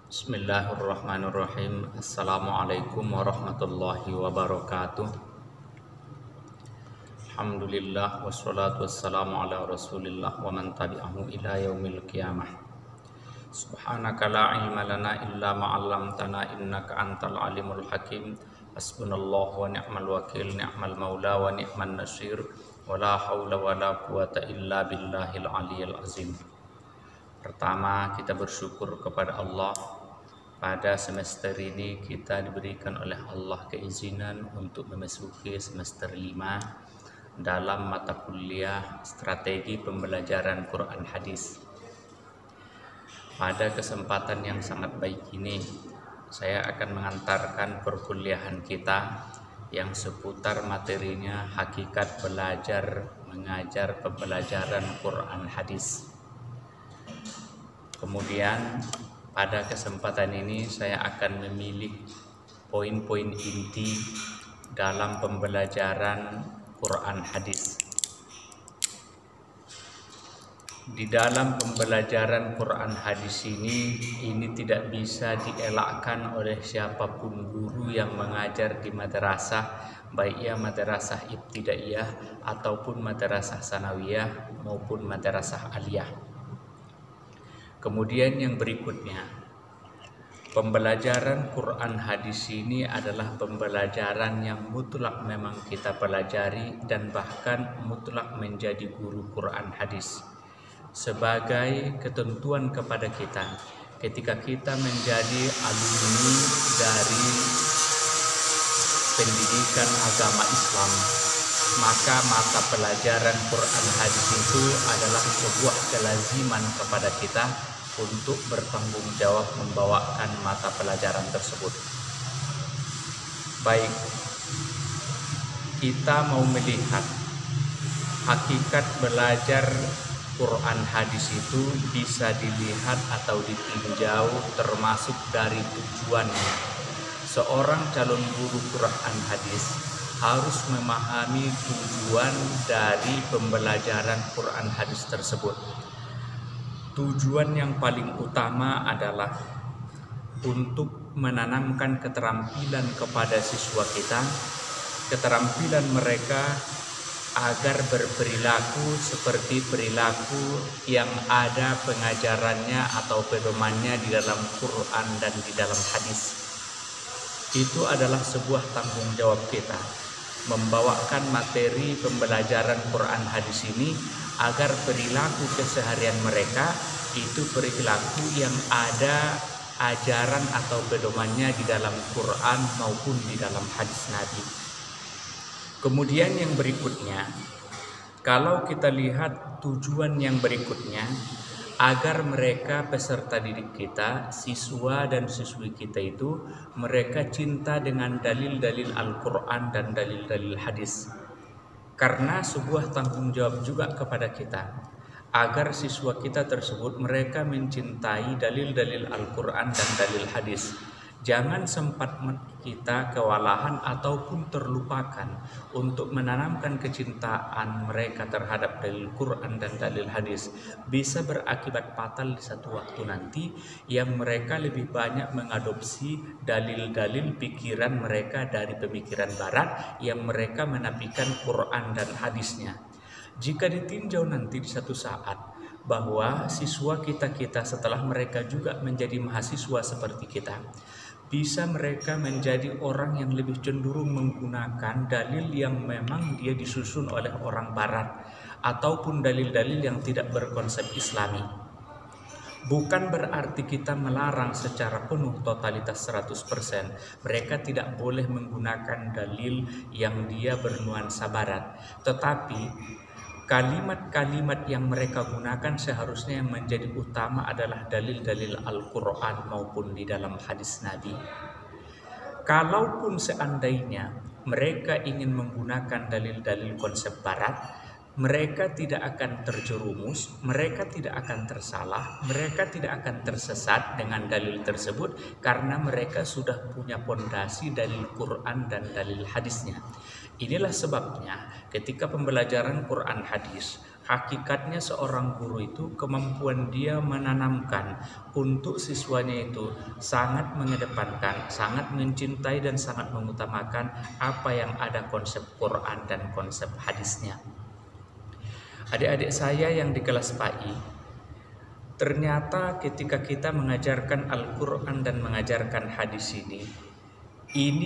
Bismillahirrahmanirrahim. Assalamualaikum warahmatullahi wabarakatuh. Alhamdulillah wassalatu wassalamu ala rasulillah wa man tabi'ahu ila yaumil qiyamah. Subhanaka la ilma lana illa ma 'allamtana innaka antal alimul hakim. Hasbunallahu wa ni'mal wakil, ni'mal maula wa ni'man nasir. Wa la haula wa la quwata illa billahil aliyyil azim. Pertama, kita bersyukur kepada Allah. Pada semester ini kita diberikan oleh Allah keizinan untuk memasuki semester 5 dalam mata kuliah strategi pembelajaran Quran Hadis. Pada kesempatan yang sangat baik ini, saya akan mengantarkan perkuliahan kita yang seputar materinya hakikat belajar mengajar pembelajaran Quran Hadis. Kemudian pada kesempatan ini saya akan memilih poin-poin inti dalam pembelajaran Quran Hadis. Di dalam pembelajaran Quran Hadis ini tidak bisa dielakkan oleh siapapun guru yang mengajar di madrasah, baik ia madrasah ibtidaiyah ataupun madrasah sanawiyah maupun madrasah aliyah. Kemudian yang berikutnya, pembelajaran Quran Hadis ini adalah pembelajaran yang mutlak memang kita pelajari dan bahkan mutlak menjadi guru Quran Hadis. Sebagai ketentuan kepada kita ketika kita menjadi alumni dari pendidikan agama Islam, maka mata pelajaran Quran Hadis itu adalah sebuah kelaziman kepada kita untuk bertanggung jawab membawakan mata pelajaran tersebut. Baik, kita mau melihat hakikat belajar Quran Hadis itu bisa dilihat atau ditinjau termasuk dari tujuannya. Seorang calon guru Quran Hadis harus memahami tujuan dari pembelajaran Quran Hadis tersebut. Tujuan yang paling utama adalah untuk menanamkan keterampilan kepada siswa kita, keterampilan mereka agar berperilaku seperti perilaku yang ada pengajarannya atau pedomannya di dalam Quran dan di dalam hadis. Itu adalah sebuah tanggung jawab kita, membawakan materi pembelajaran Quran Hadis ini agar perilaku keseharian mereka itu perilaku yang ada ajaran atau pedomannya di dalam Quran maupun di dalam hadis Nabi. Kemudian yang berikutnya, kalau kita lihat tujuan yang berikutnya, agar mereka peserta didik kita, siswa dan siswi kita itu mereka cinta dengan dalil-dalil Al-Quran dan dalil-dalil hadis. Karena sebuah tanggung jawab juga kepada kita agar siswa kita tersebut mereka mencintai dalil-dalil Al-Quran dan dalil hadis. Jangan sempat kita kewalahan ataupun terlupakan untuk menanamkan kecintaan mereka terhadap dalil Quran dan dalil hadis. Bisa berakibat fatal di satu waktu nanti yang mereka lebih banyak mengadopsi dalil-dalil pikiran mereka dari pemikiran barat yang mereka menafikan Quran dan hadisnya. Jika ditinjau nanti di satu saat bahwa siswa kita setelah mereka juga menjadi mahasiswa seperti kita, bisa mereka menjadi orang yang lebih cenderung menggunakan dalil yang memang dia disusun oleh orang barat ataupun dalil-dalil yang tidak berkonsep islami. Bukan berarti kita melarang secara penuh totalitas 100%. Mereka tidak boleh menggunakan dalil yang dia bernuansa barat. Tetapi kalimat-kalimat yang mereka gunakan seharusnya yang menjadi utama adalah dalil-dalil Al-Quran maupun di dalam hadis Nabi. Kalaupun seandainya mereka ingin menggunakan dalil-dalil konsep barat, mereka tidak akan terjerumus, mereka tidak akan tersalah, mereka tidak akan tersesat dengan dalil tersebut karena mereka sudah punya pondasi dalil Quran dan dalil hadisnya. Inilah sebabnya ketika pembelajaran Quran Hadis Hakikatnya seorang guru itu kemampuan dia menanamkan untuk siswanya itu sangat mengedepankan, sangat mencintai dan sangat mengutamakan apa yang ada konsep Quran dan konsep hadisnya. Adik-adik saya yang di kelas PAI, ternyata ketika kita mengajarkan Al-Quran dan mengajarkan hadis ini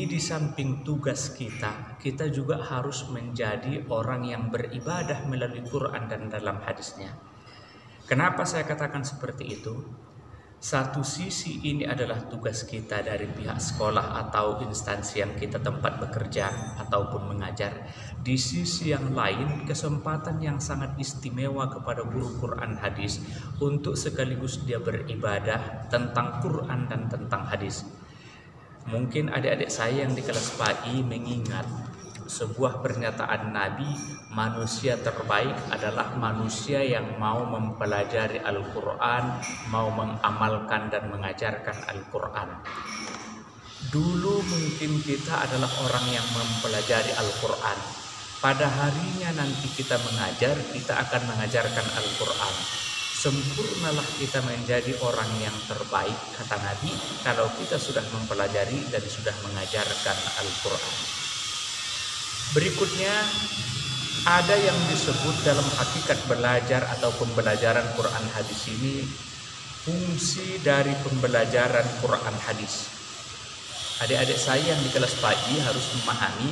di samping tugas kita juga harus menjadi orang yang beribadah melalui Quran dan dalam hadisnya. Kenapa saya katakan seperti itu? Satu sisi ini adalah tugas kita dari pihak sekolah atau instansi yang kita tempat bekerja ataupun mengajar. Di sisi yang lain, kesempatan yang sangat istimewa kepada guru Quran hadis untuk sekaligus dia beribadah tentang Quran dan tentang hadis. Mungkin adik-adik saya yang di kelas PAI mengingat sebuah pernyataan Nabi, manusia terbaik adalah manusia yang mau mempelajari Al-Quran, mau mengamalkan dan mengajarkan Al-Quran. Dulu mungkin kita adalah orang yang mempelajari Al-Quran. Pada harinya nanti kita mengajar, kita akan mengajarkan Al-Quran. Sempurnalah kita menjadi orang yang terbaik, kata Nabi, kalau kita sudah mempelajari dan sudah mengajarkan Al-Quran. Berikutnya, ada yang disebut dalam hakikat belajar atau pembelajaran Quran hadis ini, fungsi dari pembelajaran Quran hadis. Adik-adik saya yang di kelas PAI harus memahami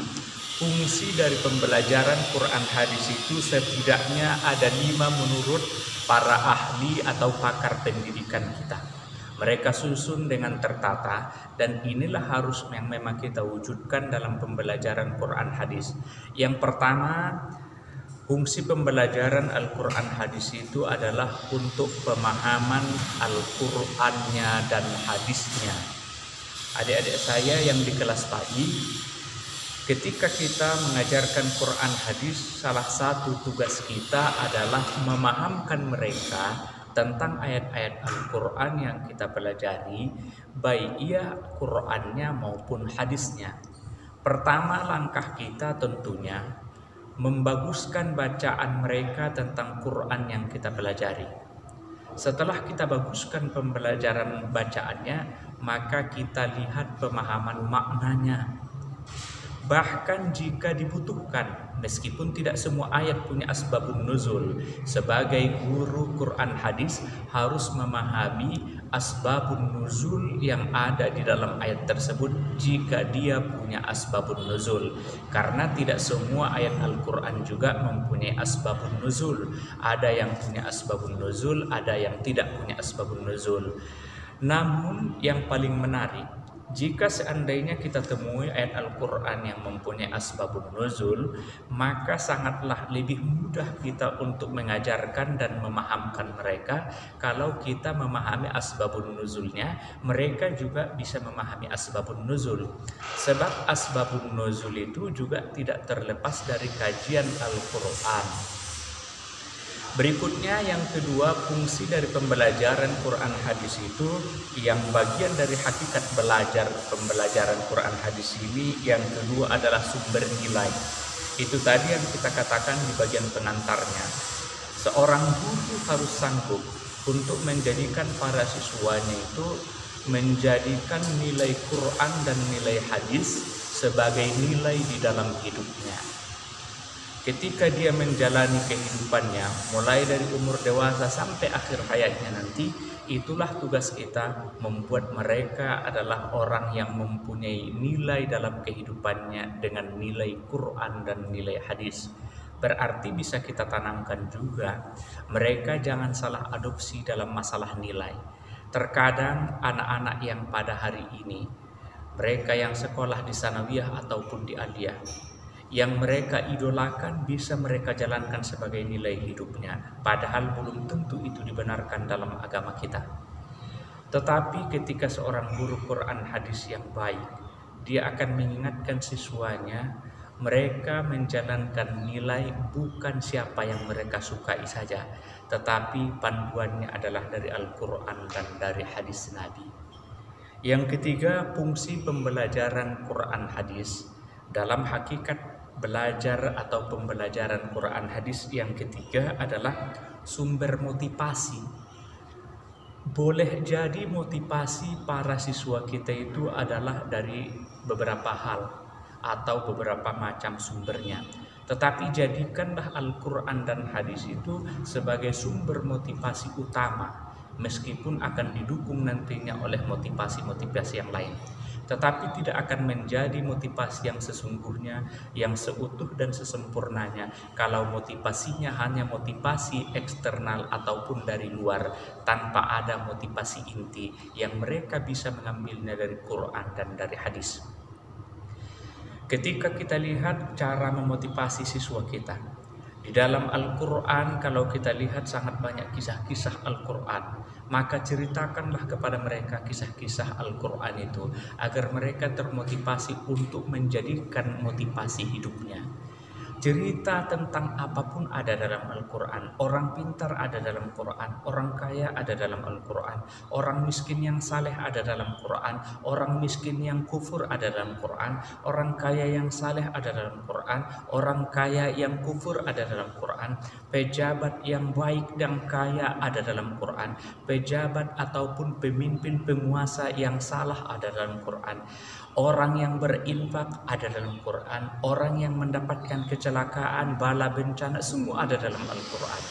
fungsi dari pembelajaran Quran hadis itu setidaknya ada 5 menurut para ahli atau pakar pendidikan kita. Mereka susun dengan tertata dan inilah harus yang memang kita wujudkan dalam pembelajaran Quran hadis. Yang pertama, fungsi pembelajaran Al-Quran hadis itu adalah untuk pemahaman Al-Qurannya dan hadisnya. Adik-adik saya yang di kelas PAI, ketika kita mengajarkan Quran hadis, salah satu tugas kita adalah memahamkan mereka tentang ayat-ayat Al-Quran yang kita pelajari, baik ia Qurannya maupun hadisnya. Pertama, langkah kita tentunya membaguskan bacaan mereka tentang Quran yang kita pelajari. Setelah kita baguskan pembelajaran bacaannya, maka kita lihat pemahaman maknanya. Bahkan jika dibutuhkan, meskipun tidak semua ayat punya asbabun nuzul, sebagai guru Quran hadis harus memahami asbabun nuzul yang ada di dalam ayat tersebut jika dia punya asbabun nuzul. Karena tidak semua ayat Al-Quran juga mempunyai asbabun nuzul. Ada yang punya asbabun nuzul, ada yang tidak punya asbabun nuzul. Namun yang paling menarik, jika seandainya kita temui ayat Al-Quran yang mempunyai asbabun nuzul, maka sangatlah lebih mudah kita untuk mengajarkan dan memahamkan mereka. Kalau kita memahami asbabun nuzulnya, mereka juga bisa memahami asbabun nuzul. Sebab asbabun nuzul itu juga tidak terlepas dari kajian Al-Quran. Berikutnya yang kedua, fungsi dari pembelajaran Quran hadis itu yang bagian dari hakikat pembelajaran Quran hadis ini, yang kedua adalah sumber nilai. Itu tadi yang kita katakan di bagian pengantarnya. Seorang guru harus sanggup untuk menjadikan para siswanya itu menjadikan nilai Quran dan nilai hadis sebagai nilai di dalam hidupnya. Ketika dia menjalani kehidupannya mulai dari umur dewasa sampai akhir hayatnya nanti, itulah tugas kita membuat mereka adalah orang yang mempunyai nilai dalam kehidupannya dengan nilai Quran dan nilai hadis. Berarti bisa kita tanamkan juga mereka jangan salah adopsi dalam masalah nilai. Terkadang anak-anak yang pada hari ini, mereka yang sekolah di sanawiyah ataupun di aliyah, yang mereka idolakan bisa mereka jalankan sebagai nilai hidupnya, padahal belum tentu itu dibenarkan dalam agama kita. Tetapi ketika seorang guru Quran hadis yang baik, dia akan mengingatkan siswanya, mereka menjalankan nilai bukan siapa yang mereka sukai saja, tetapi panduannya adalah dari Al-Quran dan dari hadis Nabi. Yang ketiga, fungsi pembelajaran Quran hadis dalam hakikat belajar atau pembelajaran Quran hadis yang ketiga adalah sumber motivasi. Boleh jadi motivasi para siswa kita itu adalah dari beberapa hal atau beberapa macam sumbernya. Tetapi jadikanlah Al-Quran dan hadis itu sebagai sumber motivasi utama, meskipun akan didukung nantinya oleh motivasi-motivasi yang lain. Tetapi tidak akan menjadi motivasi yang sesungguhnya, yang seutuh dan sesempurnanya kalau motivasinya hanya motivasi eksternal ataupun dari luar, tanpa ada motivasi inti yang mereka bisa mengambilnya dari Quran dan dari hadis. Ketika kita lihat cara memotivasi siswa kita di dalam Al-Quran, kalau kita lihat sangat banyak kisah-kisah Al-Quran, maka ceritakanlah kepada mereka kisah-kisah Al-Quran itu agar mereka termotivasi untuk menjadikan motivasi hidupnya. Cerita tentang apapun ada dalam Al-Quran. Orang pintar ada dalam Quran, orang kaya ada dalam Al-Quran, orang miskin yang saleh ada dalam Quran, orang miskin yang kufur ada dalam Quran, orang kaya yang saleh ada dalam Quran, orang kaya yang kufur ada dalam Quran, pejabat yang baik dan kaya ada dalam Quran, pejabat ataupun pemimpin penguasa yang salah ada dalam Quran, orang yang berinfak ada dalam Quran, orang yang mendapatkan kecelakaan, bala bencana, semua ada dalam Al-Quran.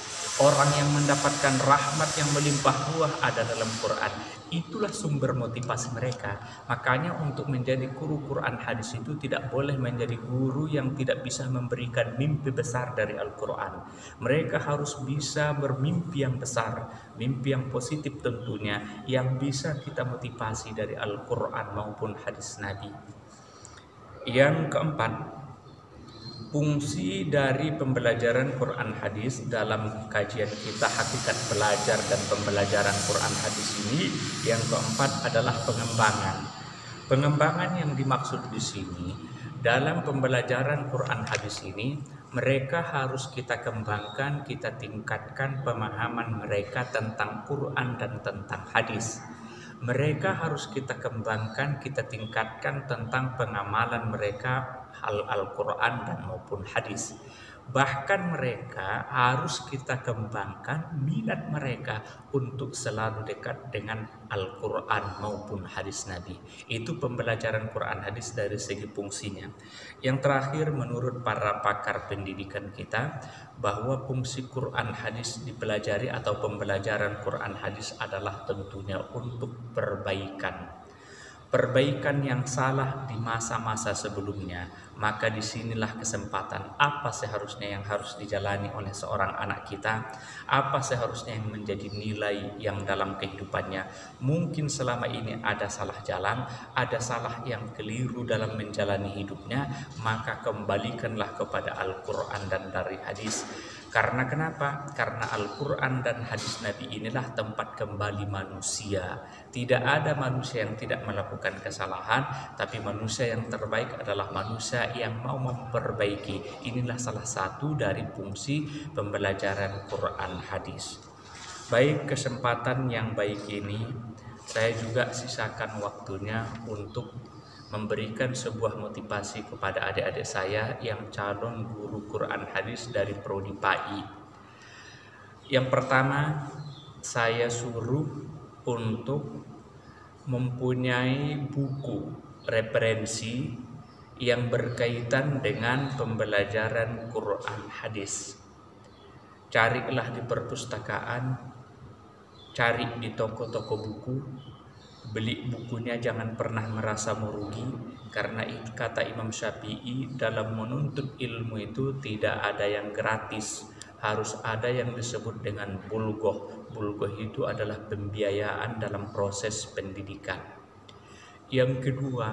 Orang yang mendapatkan rahmat yang melimpah ruah ada dalam Quran. Itulah sumber motivasi mereka. Makanya untuk menjadi guru Quran hadis itu tidak boleh menjadi guru yang tidak bisa memberikan mimpi besar dari Al-Quran. Mereka harus bisa bermimpi yang besar, mimpi yang positif tentunya, yang bisa kita motivasi dari Al-Quran maupun hadis Nabi. Yang keempat, fungsi dari pembelajaran Quran hadis dalam kajian kita hakikat belajar dan pembelajaran Quran hadis ini, yang keempat adalah pengembangan. Pengembangan yang dimaksud di sini dalam pembelajaran Quran hadis ini, mereka harus kita kembangkan, kita tingkatkan pemahaman mereka tentang Quran dan tentang hadis. Mereka harus kita kembangkan, kita tingkatkan tentang pengamalan mereka Al-Quran dan maupun hadis. Bahkan mereka harus kita kembangkan minat mereka untuk selalu dekat dengan Al-Quran maupun hadis Nabi. Itu pembelajaran Quran hadis dari segi fungsinya. Yang terakhir, menurut para pakar pendidikan kita, bahwa fungsi Quran hadis dipelajari atau pembelajaran Quran hadis adalah tentunya untuk perbaikan yang salah di masa-masa sebelumnya. Maka disinilah kesempatan apa seharusnya yang harus dijalani oleh seorang anak kita, apa seharusnya yang menjadi nilai yang dalam kehidupannya. Mungkin selama ini ada salah jalan, ada salah yang keliru dalam menjalani hidupnya, maka kembalikanlah kepada Al-Quran dan dari hadis. Karena kenapa? Karena Al-Quran dan hadis Nabi inilah tempat kembali manusia. Tidak ada manusia yang tidak melakukan kesalahan, tapi manusia yang terbaik adalah manusia yang mau memperbaiki. Inilah salah satu dari fungsi pembelajaran Quran hadis. Baik, kesempatan yang baik ini saya juga sisakan waktunya untuk memberikan sebuah motivasi kepada adik-adik saya yang calon guru Quran hadis dari Prodi PAI. Yang pertama, saya suruh untuk mempunyai buku referensi yang berkaitan dengan pembelajaran Quran hadis. Carilah di perpustakaan, cari di toko-toko buku. Beli bukunya, jangan pernah merasa merugi, karena kata Imam Syafi'i, dalam menuntut ilmu itu tidak ada yang gratis, harus ada yang disebut dengan bulgoh. Bulgoh itu adalah pembiayaan dalam proses pendidikan. Yang kedua,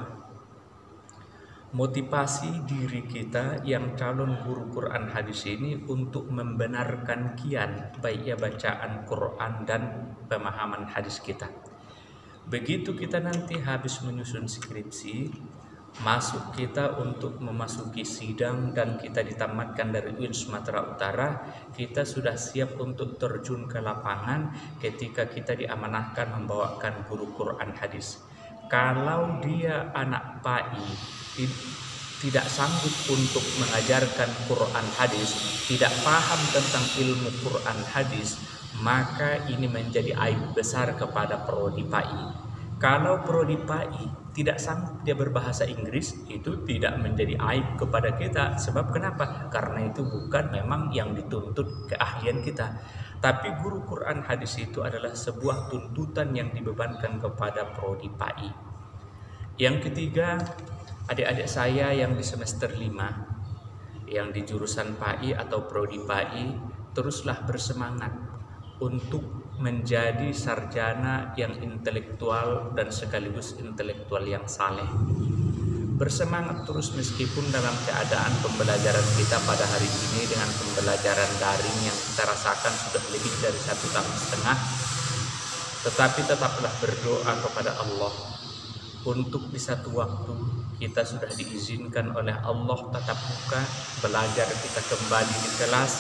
motivasi diri kita yang calon guru Quran hadis ini untuk membenarkan kian, baik ya bacaan Quran dan pemahaman hadis kita. Begitu kita nanti habis menyusun skripsi, masuk kita untuk memasuki sidang dan kita ditamatkan dari UIN Sumatera Utara, kita sudah siap untuk terjun ke lapangan ketika kita diamanahkan membawakan guru Quran hadis. Kalau dia anak PAI, tidak sanggup untuk mengajarkan Quran hadis, tidak paham tentang ilmu Quran hadis, maka ini menjadi aib besar kepada prodi PAI. Kalau prodi PAI tidak sanggup dia berbahasa Inggris, itu tidak menjadi aib kepada kita. Sebab kenapa? Karena itu bukan memang yang dituntut keahlian kita. Tapi guru Quran hadis itu adalah sebuah tuntutan yang dibebankan kepada prodi PAI. Yang ketiga, adik-adik saya yang di semester 5, yang di jurusan PAI atau prodi PAI, teruslah bersemangat untuk menjadi sarjana yang intelektual dan sekaligus intelektual yang saleh. Bersemangat terus meskipun dalam keadaan pembelajaran kita pada hari ini dengan pembelajaran daring yang kita rasakan sudah lebih dari 1,5 tahun, tetapi tetaplah berdoa kepada Allah untuk di satu waktu kita sudah diizinkan oleh Allah tatap muka, belajar kita kembali di kelas,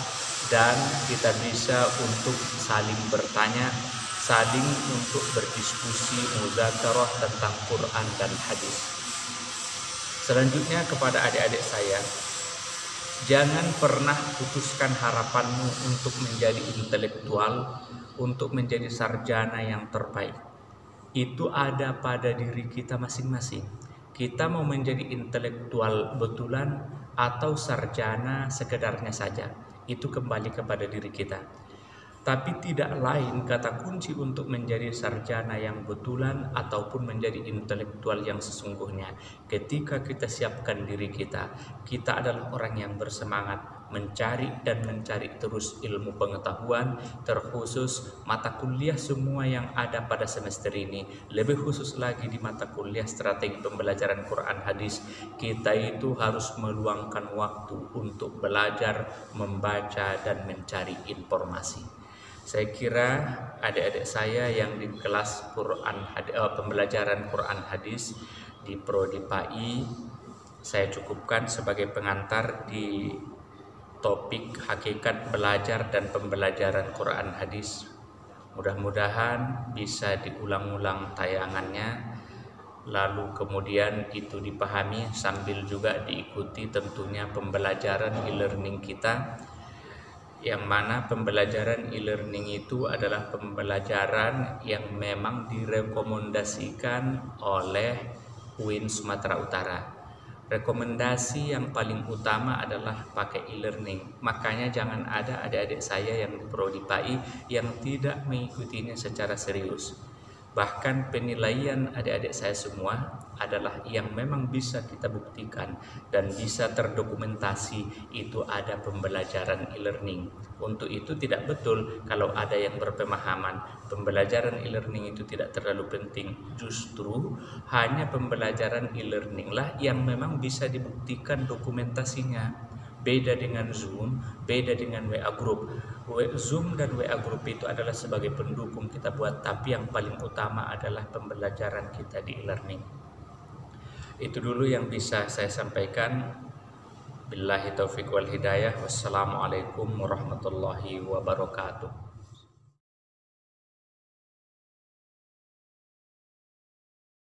dan kita bisa untuk saling bertanya, saling untuk berdiskusi, muzakarah tentang Quran dan hadis. Selanjutnya kepada adik-adik saya, jangan pernah putuskan harapanmu untuk menjadi intelektual, untuk menjadi sarjana yang terbaik. Itu ada pada diri kita masing-masing. Kita mau menjadi intelektual betulan atau sarjana sekedarnya saja, itu kembali kepada diri kita. Tapi tidak lain kata kunci untuk menjadi sarjana yang betulan ataupun menjadi intelektual yang sesungguhnya. Ketika kita siapkan diri kita, kita adalah orang yang bersemangat mencari dan mencari terus ilmu pengetahuan, terkhusus mata kuliah semua yang ada pada semester ini. Lebih khusus lagi di mata kuliah strategi pembelajaran Quran hadis, kita itu harus meluangkan waktu untuk belajar, membaca dan mencari informasi. Saya kira adik-adik saya yang di kelas pembelajaran Quran hadis di prodi PAI, saya cukupkan sebagai pengantar di topik hakikat belajar dan pembelajaran Quran hadis. Mudah-mudahan bisa diulang-ulang tayangannya, lalu kemudian itu dipahami sambil juga diikuti tentunya pembelajaran e-learning kita, yang mana pembelajaran e-learning itu adalah pembelajaran yang memang direkomendasikan oleh UIN Sumatera Utara. Rekomendasi yang paling utama adalah pakai e-learning. Makanya jangan ada adik-adik saya yang di prodi PAI yang tidak mengikutinya secara serius. Bahkan penilaian adik-adik saya semua adalah yang memang bisa kita buktikan dan bisa terdokumentasi itu ada pembelajaran e-learning. Untuk itu tidak betul kalau ada yang berpemahaman pembelajaran e-learning itu tidak terlalu penting. Justru hanya pembelajaran e-learning lah yang memang bisa dibuktikan dokumentasinya. Beda dengan Zoom, beda dengan WA Group. Zoom dan WA Group itu adalah sebagai pendukung kita buat, tapi yang paling utama adalah pembelajaran kita di e-learning. Itu dulu yang bisa saya sampaikan. Billahi taufiq wal hidayah. Wassalamualaikum warahmatullahi wabarakatuh.